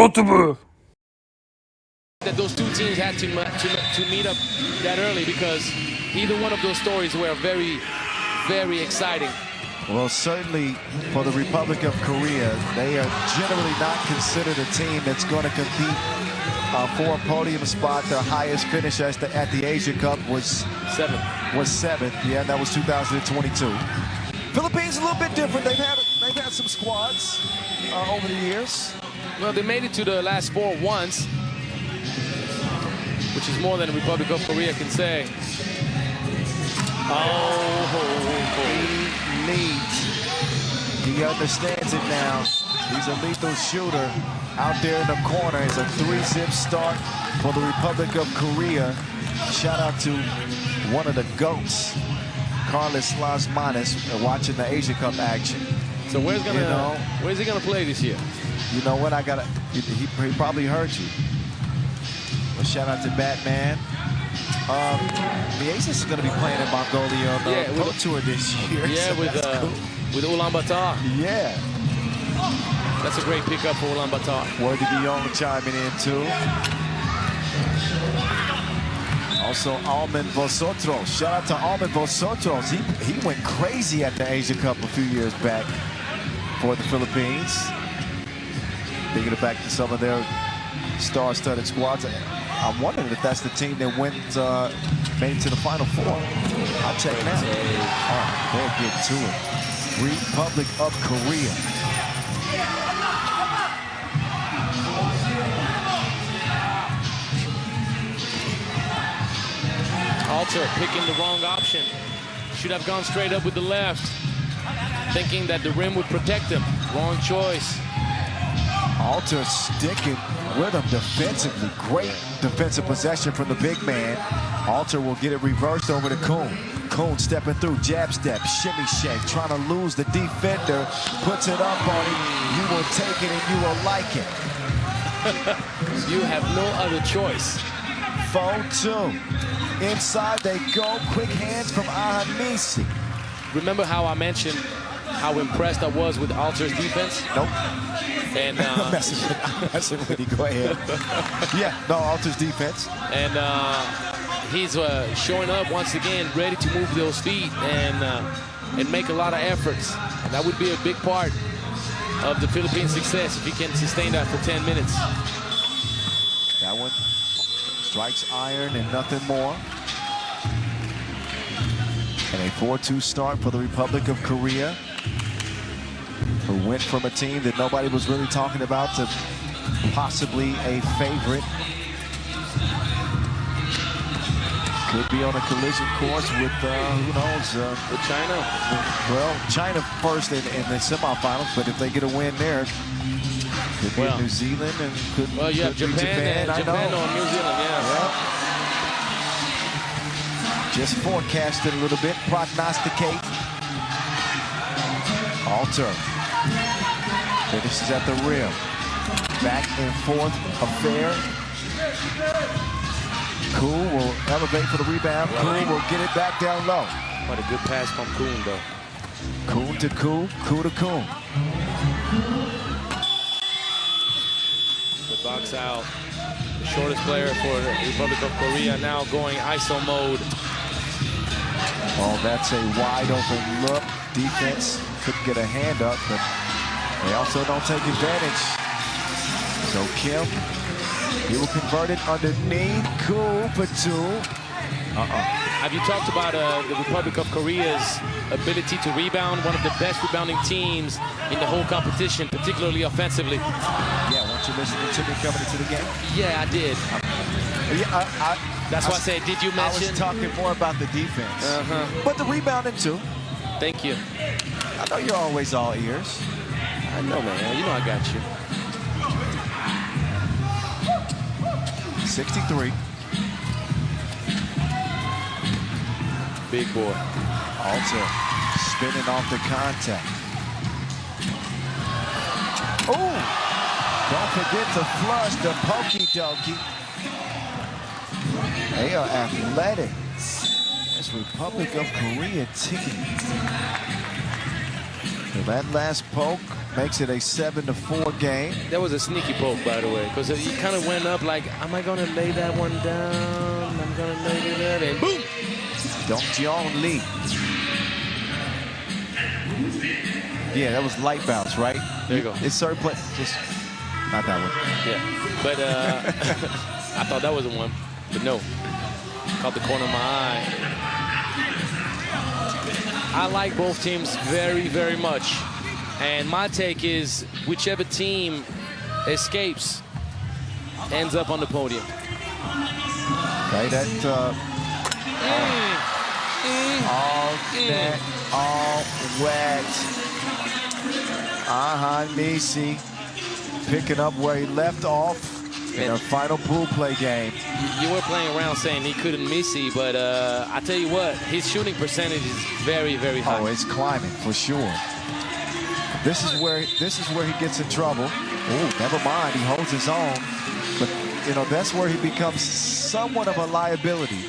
노트북. That those two teams had to meet up that early because either one of those stories were very, very exciting. Well, certainly for the Republic of Korea, they are generally not considered a team that's going to compete for a podium spot. Their highest finish at the Asia Cup was seventh. Yeah, that was 2022. Philippines a little bit different. They've had some squads over the years. Well, they made it to the last four once, which is more than the Republic of Korea can say. He leads. He understands it now. He's a lethal shooter out there in the corner. It's a 3-zip start for the Republic of Korea. Shout out to one of the GOATs, Carlos Lasmanes, watching the Asia Cup action. So where's he gonna play this year? You know what? He probably heard you. Well, shout out to Batman. The Aces is going to be playing in Mongolia on the Pro Tour this year. Yeah, so with Ulaanbaatar. Yeah. That's a great pickup for Ulaanbaatar. Worthy Young chiming in too. Also, Alman Vosotros. Shout out to Alman Vosotros. He went crazy at the Asia Cup a few years back for the Philippines. Thinking it back to some of their star-studded squads. I'm wondering if that's the team that went made it to the Final Four. I'll check now. All right, we'll get to it. Republic of Korea. Alter picking the wrong option. Should have gone straight up with the left, thinking that the rim would protect him. Wrong choice. Alter sticking with him defensively. Great defensive possession from the big man. Alter will get it reversed over to Kuhn. Kuhn stepping through, jab step, shimmy shake, trying to lose the defender. Puts it up on him. You will take it and you will like it. You have no other choice. 4-2. Inside they go. Quick hands from Ahanisi. Remember how I mentioned how impressed I was with Alter's defense? Nope. And I'm messing with you. Go ahead. Yeah, no, Alter's defense. And he's showing up once again, ready to move those feet and make a lot of efforts. And that would be a big part of the Philippines' success if he can sustain that for 10 minutes. That one strikes iron and nothing more. And a 4-2 start for the Republic of Korea, who went from a team that nobody was really talking about to possibly a favorite. Could be on a collision course with, who knows? With China. Well, China first in the semifinals, but if they get a win there, could be New Zealand and could you have Japan or New Zealand, yeah. Just forecast it a little bit, prognosticate. Alter finishes at the rim. Back and forth affair. Kuhn will elevate for the rebound. Kuhn will get it back down low. What a good pass from Kuhn, though. Kuhn to Kuhn, Kuhn to Kuhn. The box out. The shortest player for the Republic of Korea now going ISO mode. Oh, that's a wide open look. Defense couldn't get a hand up, but they also don't take advantage. So Kim, he will convert it underneath. Cool for two. Have you talked about the Republic of Korea's ability to rebound? One of the best rebounding teams in the whole competition, particularly offensively. Yeah, weren't you listening to me coming into the game? Yeah, I did. That's why I said, did you mention? I was talking more about the defense. But the rebounding too. Thank you. I know you're always all ears. I know, man. You know I got you. 63. Big boy. Alter spinning off the contact. Oh! Don't forget to flush the pokey dokey. They are athletic. This Republic of Korea team. So that last poke makes it a 7-4 game. That was a sneaky poke, by the way, because he kind of went up like, am I going to lay that one down? I'm going to lay that, and boom! Dong-Jeong Lee. Yeah, that was light bounce, right? There you go. It's certain play. Just not that one. Yeah, but I thought that was the one, but no. Caught the corner of my eye. I like both teams very, very much. And my take is whichever team escapes ends up on the podium. Okay, that all wet. Hyo-hyun Misi picking up where he left off in a final pool play game. You were playing around saying he couldn't miss it, but I tell you what, his shooting percentage is very, very high. Oh, it's climbing for sure. This is where he gets in trouble. Oh, never mind, he holds his own. But you know, that's where he becomes somewhat of a liability.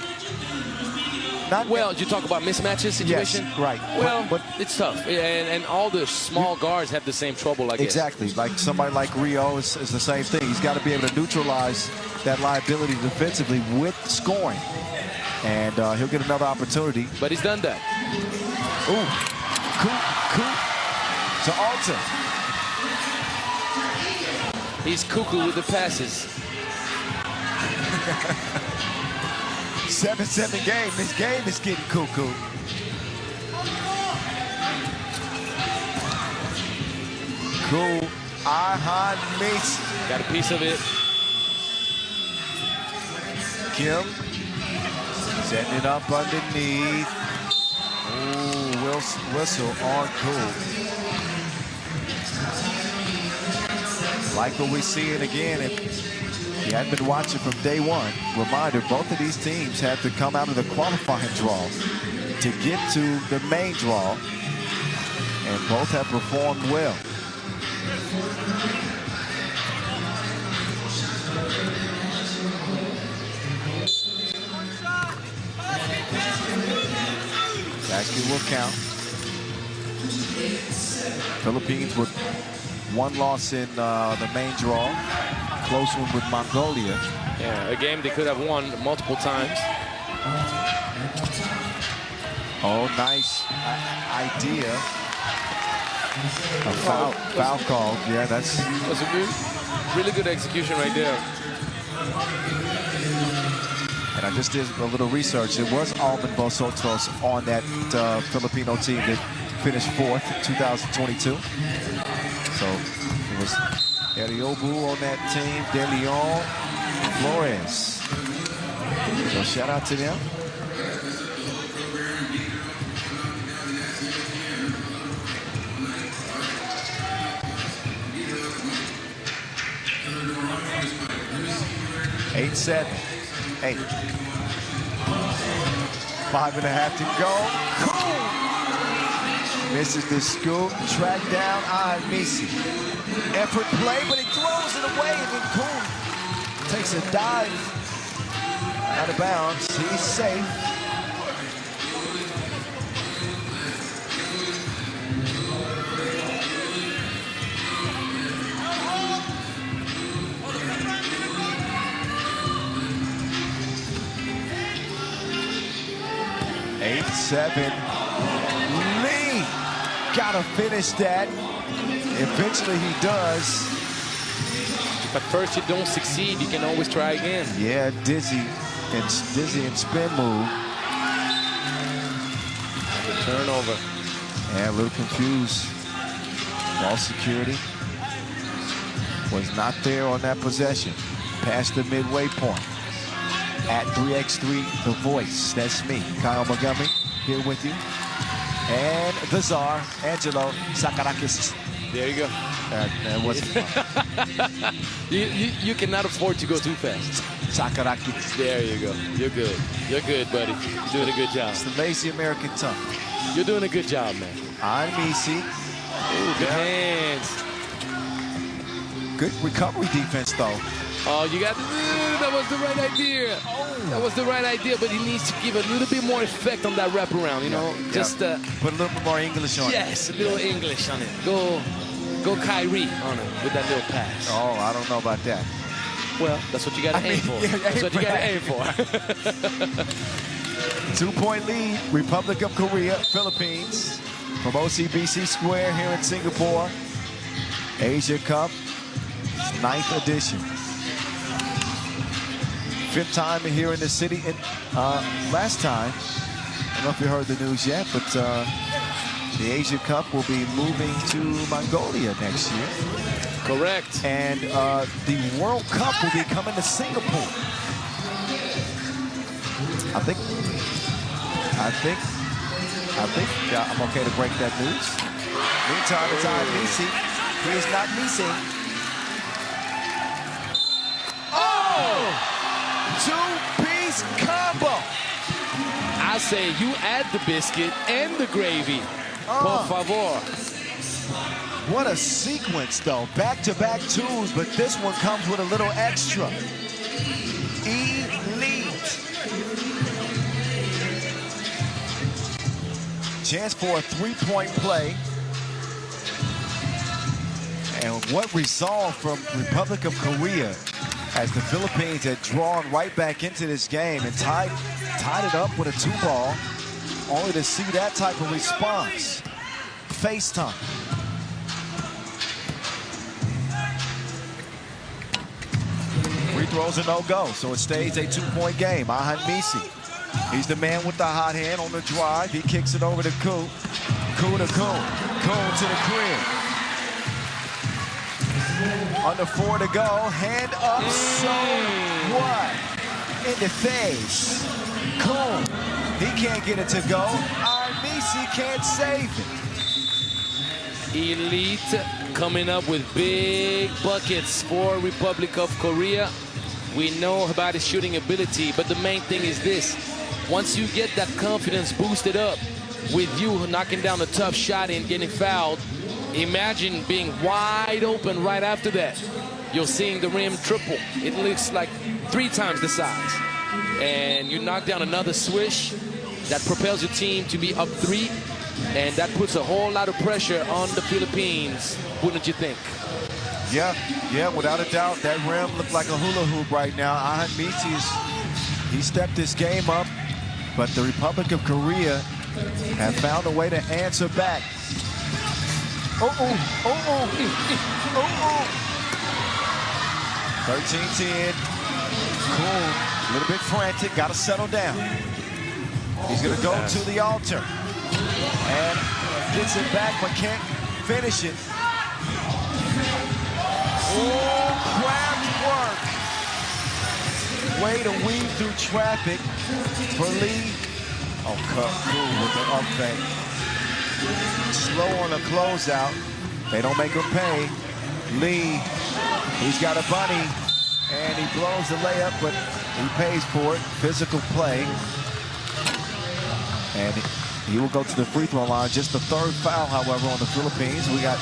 Well, you talk about mismatches situation. Yes, right. Well, but it's tough, and all the small guards have the same trouble, I guess. Exactly. Like somebody like Ryo is the same thing. He's got to be able to neutralize that liability defensively with scoring, and he'll get another opportunity. But he's done that. Ooh, to Alta. He's cuckoo with the passes. 7-7 game. This game is getting cuckoo. Cool. Hyo-hyun Misi. Got a piece of it. Kim setting it up underneath. Ooh, whistle on Cool. Like what we're seeing again. If you hadn't been watching from day one, reminder, both of these teams had to come out of the qualifying draw to get to the main draw, and both have performed well. Basket will count. Philippines with one loss in the main draw. Close one with Mongolia. Yeah, a game they could have won multiple times. Oh, nice idea. A foul call. Yeah, that's a really good execution right there. And I just did a little research. It was Almen Vosotros on that Filipino team that finished 4th, 2022. So it was Eriobu on that team, De Leon, Flores. So shout out to them. Eight, 7, 8. 5.5 to go. Cool. Misses the scoop. Track down Hyo-hyun Misi. Effort play, but he throws it away, and then Cool takes a dive out of bounds. He's safe. Eight, 7. Lee gotta finish that. Eventually he does. If at first you don't succeed, you can always try again. Yeah, dizzy and spin move. The turnover. And a little confused. Ball security was not there on that possession. Past the midway point. At 3x3, the voice. That's me, Kyle Montgomery, here with you. And the czar, Angelo Sakarakis. There you go. That wasn't fun. you cannot afford to go too fast. Sakarakis. There you go. You're good. You're good, buddy. You're doing a good job. It's the lazy American tongue. You're doing a good job, man. I'm Misi. Good hands. Good recovery defense, though. Oh, you got that was the right idea. That was the right idea, but he needs to give a little bit more effect on that wraparound, you know? Just put a little bit more English on it. Yes, a little English on it. Go Go Kyrie on him with that little pass. Oh, I don't know about that. Well, that's what you got to aim for. Yeah, that's what you got to aim for. 2-point lead, Republic of Korea, Philippines, from OCBC Square here in Singapore. Asia Cup, 9th edition. 5th time here in the city. And last time, I don't know if you heard the news yet, but the Asia Cup will be moving to Mongolia next year. Correct. And the World Cup will be coming to Singapore. I think I'm okay to break that news. Meantime, it's Messi. He is not missing. Oh! Two-piece combo. I say you add the biscuit and the gravy. Por favor. What a sequence, though. Back-to-back twos, but this one comes with a little extra. Elite. Chance for a three-point play. And what resolve from Republic of Korea as the Philippines had drawn right back into this game and tied it up with a 2-ball, only to see that type of response. FaceTime. Free throws a no-go, so it stays a 2-point game. Hyo-hyun Messi. He's the man with the hot hand on the drive. He kicks it over to Koo. Koo to Koo. Koo to the crib. Under 4 to go. Hand up. So what? In the face. Koo. He can't get it to go. Messi can't save it. Elite coming up with big buckets for Republic of Korea. We know about his shooting ability, but the main thing is this. Once you get that confidence boosted up with you knocking down a tough shot and getting fouled, imagine being wide open right after that. You're seeing the rim triple. It looks like 3 times the size. And you knock down another swish that propels your team to be up 3, and that puts a whole lot of pressure on the Philippines, wouldn't you think? Yeah, without a doubt, that rim looked like a hula hoop right now. Hyo-hyun Messi, he stepped this game up, but the Republic of Korea have found a way to answer back. 13-10. Cool, a little bit frantic, got to settle down. He's going to go to the altar and gets it back, but can't finish it. Oh, craft work. Way to weave through traffic for Lee. Oh, cut through with the up fake. Slow on the closeout. They don't make him pay. Lee, he's got a bunny, and he blows the layup, but he pays for it. Physical play. And he will go to the free throw line. Just the 3rd foul, however, on the Philippines. We got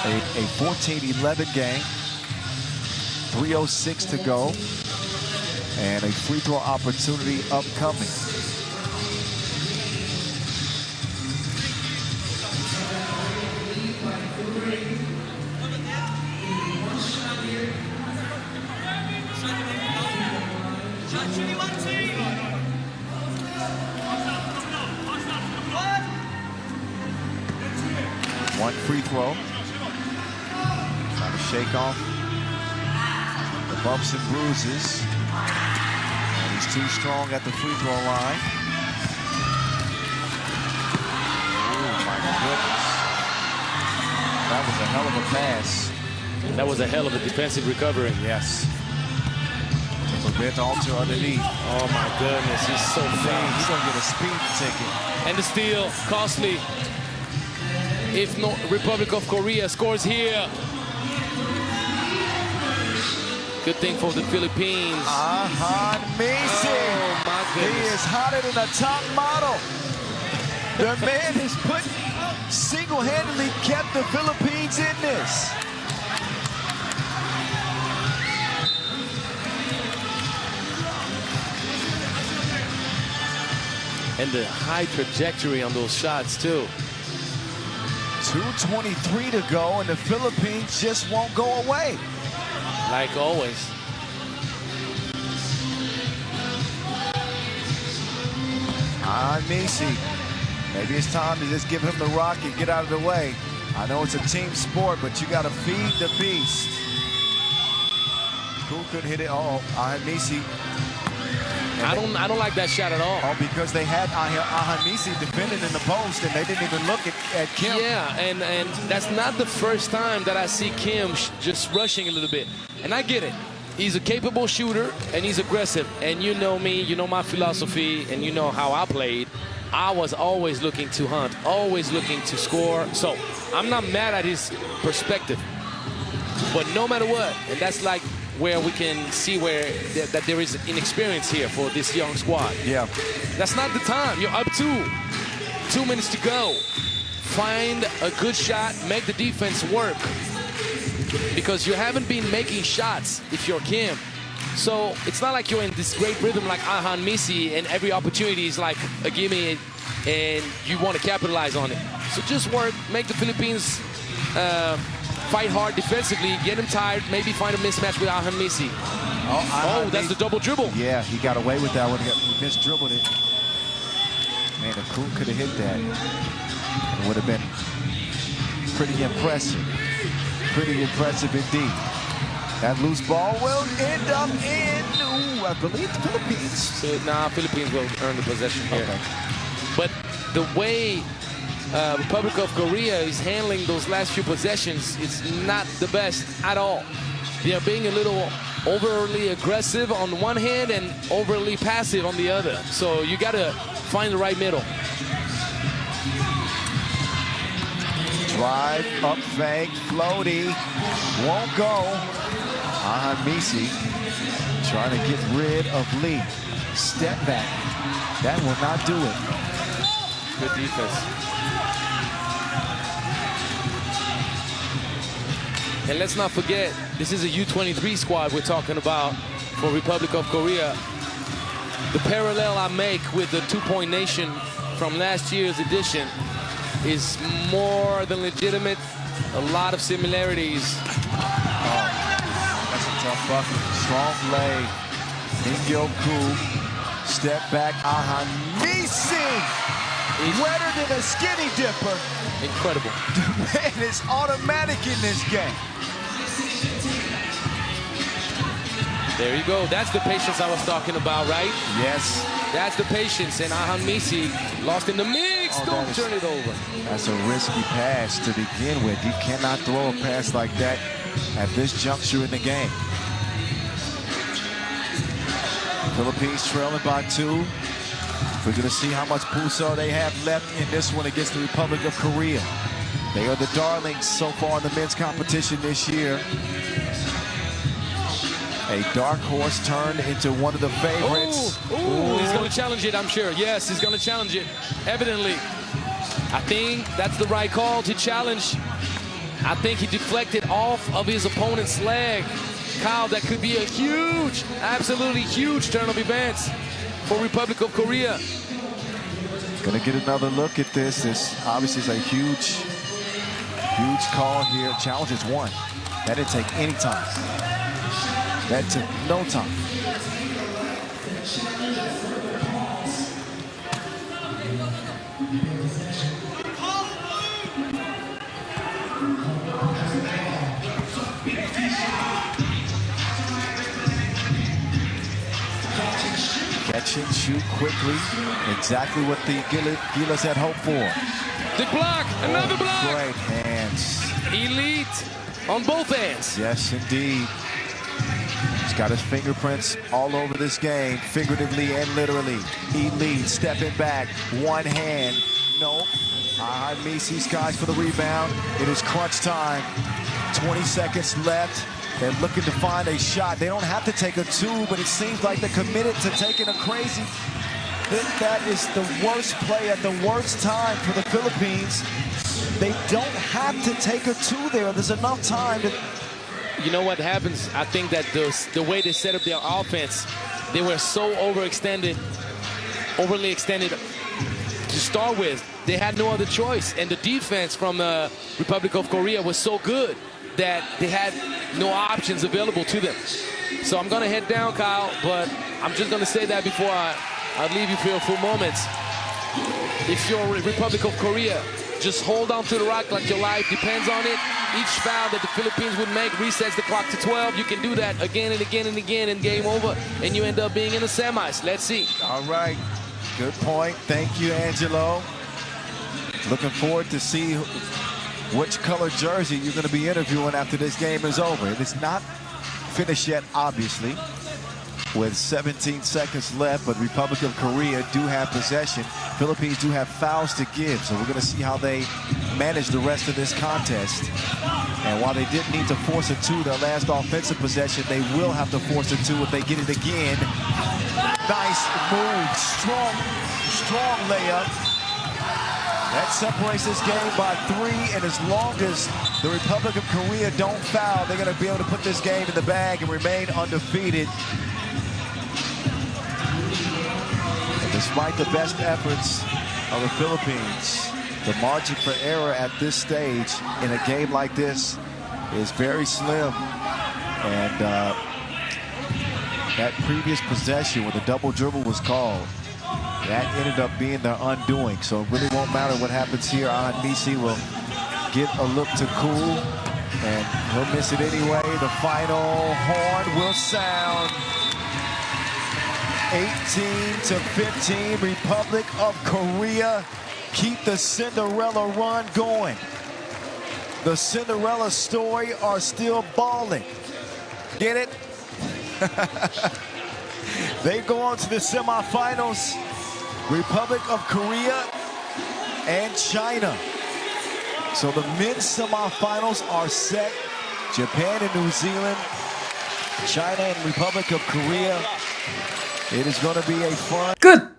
a 14-11 game. 3:06 to go. And a free throw opportunity upcoming. One free throw. Trying to shake off the bumps and bruises. And he's too strong at the free throw line. Oh, my goodness. That was a hell of a pass. That was a hell of a defensive recovery. Yes. To prevent Alter underneath. Oh, my goodness. He's so fast. He's going to get a speed ticket. And the steal, costly. If not, Republic of Korea scores here. Good thing for the Philippines. Hyo-hyun Messi. Oh, my goodness. He is hotter than a top model. The man has single-handedly kept the Philippines in this. And the high trajectory on those shots, too. 2 2:23 to go, and the Philippines just won't go away. Like always. Misi. Maybe it's time to just give him the rock and get out of the way. I know it's a team sport, but you got to feed the beast. Who could hit it? Misi. I don't like that shot at all. Oh, because they had Misi defending in the post, and they didn't even look at Kim. Yeah, and that's not the first time that I see Kim just rushing a little bit. And I get it. He's a capable shooter, and he's aggressive. And you know me, you know my philosophy, and you know how I played. I was always looking to hunt, always looking to score. So I'm not mad at his perspective. But no matter what, and that's like where we can see that there is inexperience here for this young squad. Yeah. That's not the time. You're up 2 minutes to go. Find a good shot, make the defense work. Because you haven't been making shots if you're Kim. So it's not like you're in this great rhythm like Misi, and every opportunity is like a gimme and you want to capitalize on it. So just work, make the Philippines fight hard defensively, get him tired, maybe find a mismatch with Misi. Oh, that's the double dribble. Yeah, he got away with that one. He mis-dribbled it. Man, if Kuhn could have hit that, it would have been pretty impressive. Pretty impressive indeed. That loose ball will end up in, I believe, the Philippines. Philippines will earn the possession here. Okay. But the way Republic of Korea is handling those last few possessions, it's not the best at all. They are being a little overly aggressive on one hand and overly passive on the other. So you got to find the right middle. Drive, up fake, floaty, won't go. Misi trying to get rid of Lee. Step back. That will not do it. Good defense. And let's not forget, this is a U23 squad we're talking about for Republic of Korea. The parallel I make with the two-point nation from last year's edition is more than legitimate. A lot of similarities. That's a tough bucket. Strong lay. Hyo-hyun. Step back. Misi. Wetter than a skinny dipper. Incredible. The man is automatic in this game. There you go. That's the patience I was talking about, right? Yes. That's the patience. And Misi lost in the mix. Don't turn it over. That's a risky pass to begin with. You cannot throw a pass like that at this juncture in the game. Philippines trailing by 2. We're going to see how much Puso they have left in this one against the Republic of Korea. They are the darlings so far in the men's competition this year. A dark horse turned into one of the favorites. Ooh, he's going to challenge it, I'm sure. Yes, he's going to challenge it, evidently. I think that's the right call to challenge. I think he deflected off of his opponent's leg. Kyle, that could be a huge, absolutely huge turn of events for Republic of Korea. Gonna get another look at this. This obviously is a huge call here. Challenge is 1. That didn't take any time. That took no time. Catch and shoot quickly. Exactly what the Gilas had hoped for. Big block, another block. Great hands. Elite on both ends. Yes, indeed. He's got his fingerprints all over this game, figuratively and literally. Elite, stepping back, one hand. Nope. Misi skies for the rebound. It is crunch time. 20 seconds left. They're looking to find a shot. They don't have to take a 2, but it seems like they're committed to taking a crazy. That is the worst play at the worst time for the Philippines. They don't have to take a 2 there. There's enough time to... You know what happens? I think that the way they set up their offense, they were so overly extended to start with. They had no other choice, and the defense from the Republic of Korea was so good that they had no options available to them. So I'm gonna head down, Kyle, but I'm just gonna say that before I leave you for a few moments. If you're Republic of Korea, just hold on to the rock like your life depends on it. Each foul that the Philippines would make resets the clock to 12. You can do that again and again and again, and game over, and you end up being in the semis. Let's see. All right. Good point. Thank you, Angelo. Looking forward to see which color jersey you're going to be interviewing after this game is over. It is not finished yet, obviously, with 17 seconds left, but Republic of Korea do have possession. Philippines do have fouls to give, so we're going to see how they manage the rest of this contest. And while they didn't need to force a two their last offensive possession, they will have to force a two if they get it again. Nice move, strong layup. That separates this game by 3, and as long as the Republic of Korea don't foul, they're going to be able to put this game in the bag and remain undefeated. And despite the best efforts of the Philippines, the margin for error at this stage in a game like this is very slim. And that previous possession when the double dribble was called, that ended up being their undoing. So it really won't matter what happens here. Nisi will get a look to cool, and he'll miss it anyway. The final horn will sound. 18-15, Republic of Korea keep the Cinderella run going. The Cinderella story are still balling. Get it? They go on to the semifinals. Republic of Korea and China. So the men's semifinals are set. Japan and New Zealand, China and Republic of Korea. It is going to be a fun. 끝!